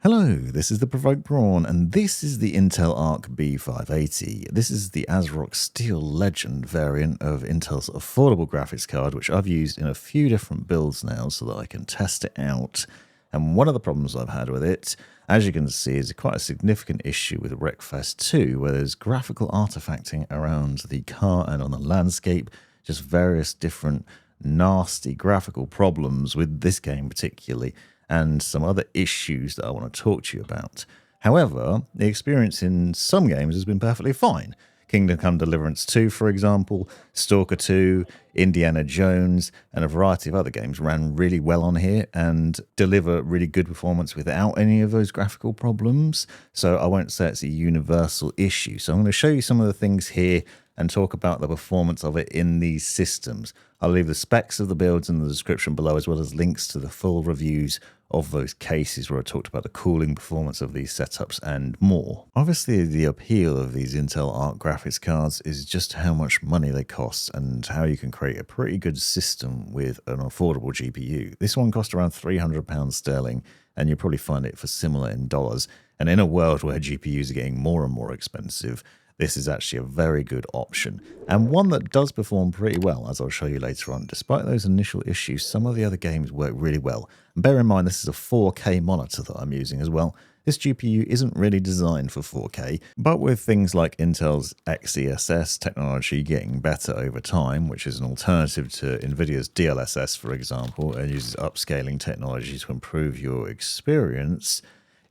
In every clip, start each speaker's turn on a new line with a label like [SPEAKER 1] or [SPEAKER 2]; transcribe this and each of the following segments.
[SPEAKER 1] Hello, this is the Provoked Prawn, and this is the Intel Arc B580. This is the Asrock Steel Legend variant of Intel's affordable graphics card, which I've used in a few different builds now so that I can test it out. And one of the problems I've had with it, as you can see, is quite a significant issue with Wreckfest 2, where there's graphical artifacting around the car and on the landscape, just various different nasty graphical problems with this game particularly, and some other issues that I want to talk to you about. However, the experience in some games has been perfectly fine. Come Deliverance 2, for example, Stalker 2, Indiana Jones, and a variety of other games ran really well on here and deliver really good performance without any of those graphical problems. So I won't say it's a universal issue. So I'm going to show you some of the things here and talk about the performance of it in these systems. I'll leave the specs of the builds in the description below, as well as links to the full reviews of those cases where I talked about the cooling performance of these setups and more. Obviously, the appeal of these Intel Arc graphics cards is just how much money they cost and how you can create a pretty good system with an affordable GPU. This one cost around £300 sterling, and you'll probably find it for similar in dollars. And in a world where GPUs are getting more and more expensive, this is actually a very good option, and one that does perform pretty well, as I'll show you later on. Despite those initial issues, some of the other games work really well. And bear in mind, this is a 4K monitor that I'm using as well. This GPU isn't really designed for 4K, but with things like Intel's XeSS technology getting better over time, which is an alternative to NVIDIA's DLSS, for example, and uses upscaling technology to improve your experience,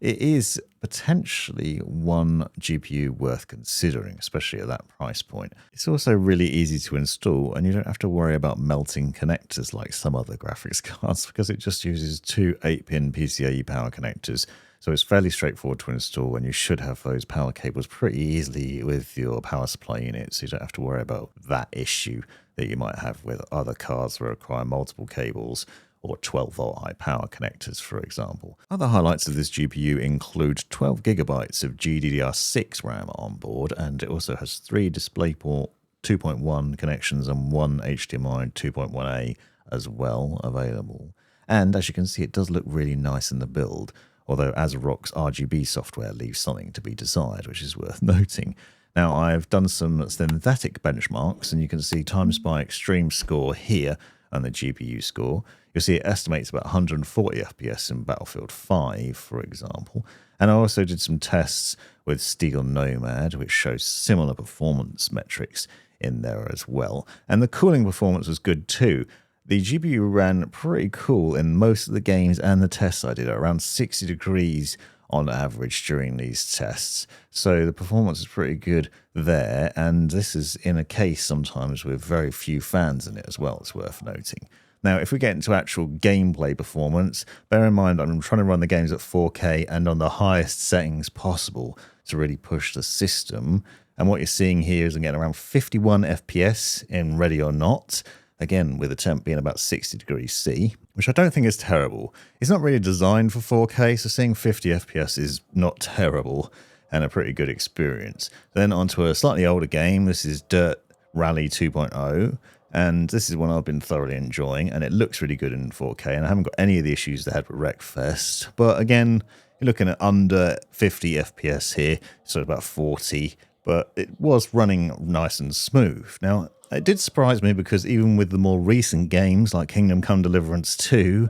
[SPEAKER 1] it is potentially one GPU worth considering, especially at that price point. It's also really easy to install, and you don't have to worry about melting connectors like some other graphics cards, because it just uses two 8-pin PCIe power connectors. So it's fairly straightforward to install, and you should have those power cables pretty easily with your power supply unit, so you don't have to worry about that issue that you might have with other cards that require multiple cables, or 12-volt high power connectors, for example. Other highlights of this GPU include 12 gigabytes of GDDR6 RAM on board, and it also has 3 DisplayPort 2.1 connections and 1 HDMI 2.1A as well available. And as you can see, it does look really nice in the build, although Asrock's RGB software leaves something to be desired, which is worth noting. Now, I've done some synthetic benchmarks, and you can see times by extreme score here and the GPU score. You'll see it estimates about 140 FPS in Battlefield 5, for example. And I also did some tests with Steel Nomad, which shows similar performance metrics in there as well. And the cooling performance was good too. The GPU ran pretty cool in most of the games and the tests I did, at around 60 degrees on average during these tests. So the performance is pretty good there, and this is in a case sometimes with very few fans in it as well, it's worth noting. Now, if we get into actual gameplay performance, bear in mind I'm trying to run the games at 4K and on the highest settings possible to really push the system. And what you're seeing here is I'm getting around 51 FPS in Ready or Not, again with the temp being about 60 degrees C, which I don't think is terrible. It's not really designed for 4K, so seeing 50 FPS is not terrible and a pretty good experience. Then onto a slightly older game. This is Dirt Rally 2.0. And this is one I've been thoroughly enjoying, and it looks really good in 4K, and I haven't got any of the issues they had with Wreckfest. But again, you're looking at under 50 FPS here, so about 40, but it was running nice and smooth. Now, it did surprise me, because even with the more recent games like Come Deliverance 2,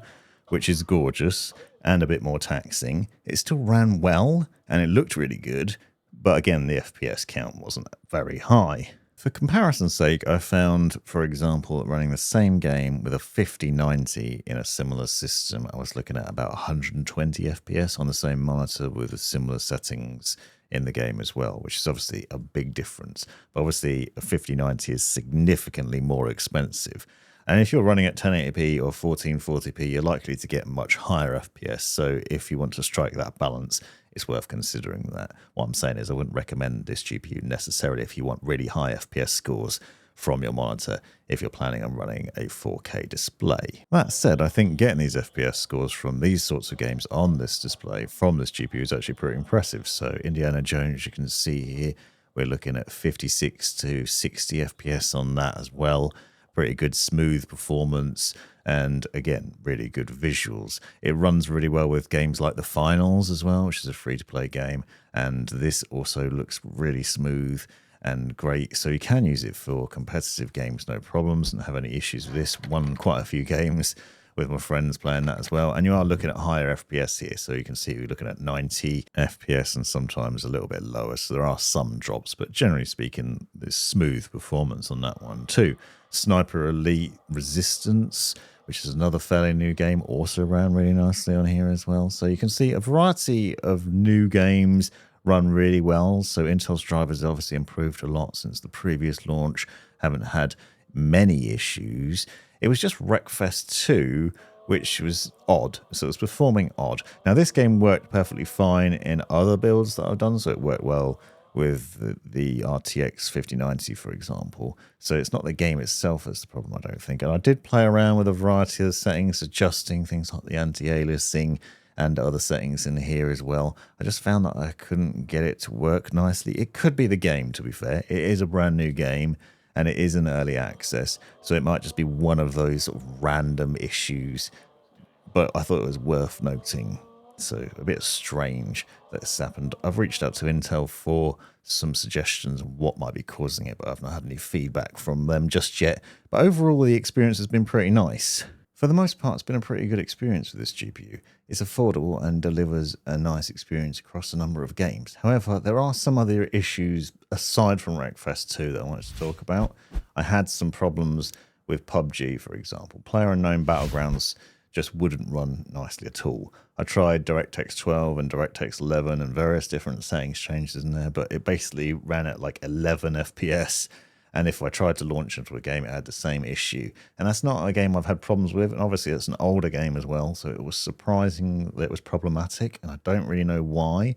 [SPEAKER 1] which is gorgeous and a bit more taxing, it still ran well, and it looked really good. But again, the FPS count wasn't very high. For comparison's sake, I found, for example, running the same game with a 5090 in a similar system, I was looking at about 120 FPS on the same monitor with similar settings in the game as well, which is obviously a big difference. But obviously, a 5090 is significantly more expensive. And if you're running at 1080p or 1440p, you're likely to get much higher FPS. So if you want to strike that balance, it's worth considering that. What I'm saying is I wouldn't recommend this GPU necessarily if you want really high FPS scores from your monitor if you're planning on running a 4K display. That said, I think getting these FPS scores from these sorts of games on this display from this GPU is actually pretty impressive. So Indiana Jones, you can see here, we're looking at 56 to 60 FPS on that as well. pretty good smooth performance, and again, really good visuals. It runs really well with games like The Finals as well, which is a free-to-play game, and this also looks really smooth and great. So you can use it for competitive games, no problems, and have any issues with this. Won quite a few games with my friends playing that as well. And you are looking at higher FPS here, so you can see we're looking at 90 FPS and sometimes a little bit lower. So there are some drops, but generally speaking, there's smooth performance on that one too. Sniper Elite Resistance, which is another fairly new game, also ran really nicely on here as well. So you can see a variety of new games run really well. So Intel's drivers obviously improved a lot since the previous launch. Haven't had many issues. It was just Wreckfest 2, which was odd. So it was performing odd. Now this game worked perfectly fine in other builds that I've done. So it worked well with the RTX 5090, for example. So it's not the game itself that's the problem, I don't think. And I did play around with a variety of settings, adjusting things like the anti-aliasing and other settings in here as well. I just found that I couldn't get it to work nicely. It could be the game, to be fair. It is a brand new game and it is an early access, so it might just be one of those sort of random issues, but I thought it was worth noting. So a bit strange that this happened. I've reached out to Intel for some suggestions on what might be causing it, but I've not had any feedback from them just yet. But overall, the experience has been pretty nice. For the most part, it's been a pretty good experience with this GPU. It's affordable and delivers a nice experience across a number of games. However, there are some other issues aside from Wreckfest 2 that I wanted to talk about. I had some problems with PUBG, for example. PlayerUnknown Battlegrounds just wouldn't run nicely at all. I tried DirectX 12 and DirectX 11 and various different settings changes in there, but it basically ran at like 11 FPS. And if I tried to launch into a game, it had the same issue. And that's not a game I've had problems with. And obviously, it's an older game as well. So it was surprising that it was problematic. And I don't really know why.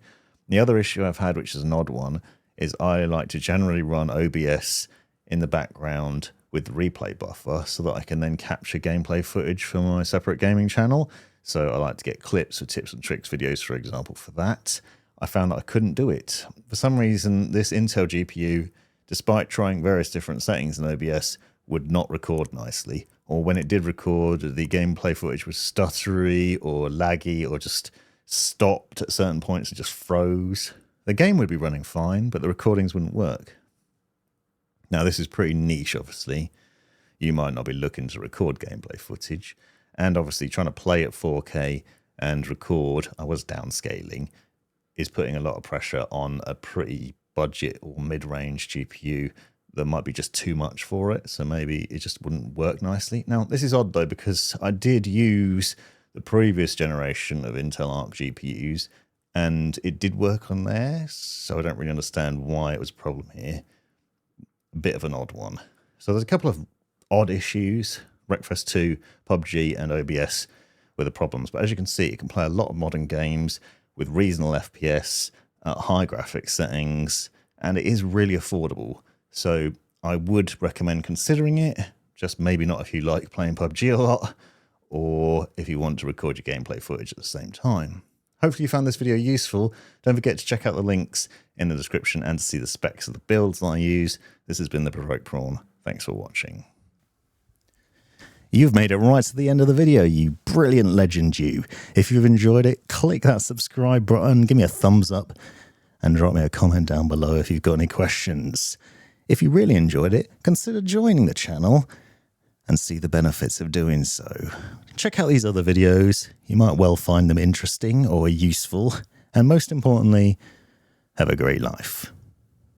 [SPEAKER 1] The other issue I've had, which is an odd one, is I like to generally run OBS in the background with the replay buffer so that I can then capture gameplay footage for my separate gaming channel. So I like to get clips of tips and tricks videos, for example, for that. I found that I couldn't do it. For some reason, this Intel GPU, despite trying various different settings in OBS, would not record nicely. Or when it did record, the gameplay footage was stuttery or laggy or just stopped at certain points and just froze. The game would be running fine, but the recordings wouldn't work. Now, this is pretty niche, obviously. You might not be looking to record gameplay footage. And obviously, trying to play at 4K and record, I was downscaling, is putting a lot of pressure on a pretty budget or mid-range GPU that might be just too much for it, so maybe it just wouldn't work nicely. Now, this is odd though, because I did use the previous generation of Intel Arc GPUs, and it did work on there, so I don't really understand why it was a problem here. A bit of an odd one. So there's a couple of odd issues. Wreckfest 2, PUBG, and OBS were the problems, but as you can see, it can play a lot of modern games with reasonable FPS, high graphics settings, and it is really affordable. So I would recommend considering it, just maybe not if you like playing PUBG a lot, or if you want to record your gameplay footage at the same time. Hopefully you found this video useful. Don't forget to check out the links in the description and to see the specs of the builds that I use. This has been the Provoked Prawn. Thanks for watching. You've made it right to the end of the video, you brilliant legend you. If you've enjoyed it, click that subscribe button, give me a thumbs up, and drop me a comment down below if you've got any questions. If you really enjoyed it, consider joining the channel and see the benefits of doing so. Check out these other videos. You might well find them interesting or useful. And most importantly, have a great life.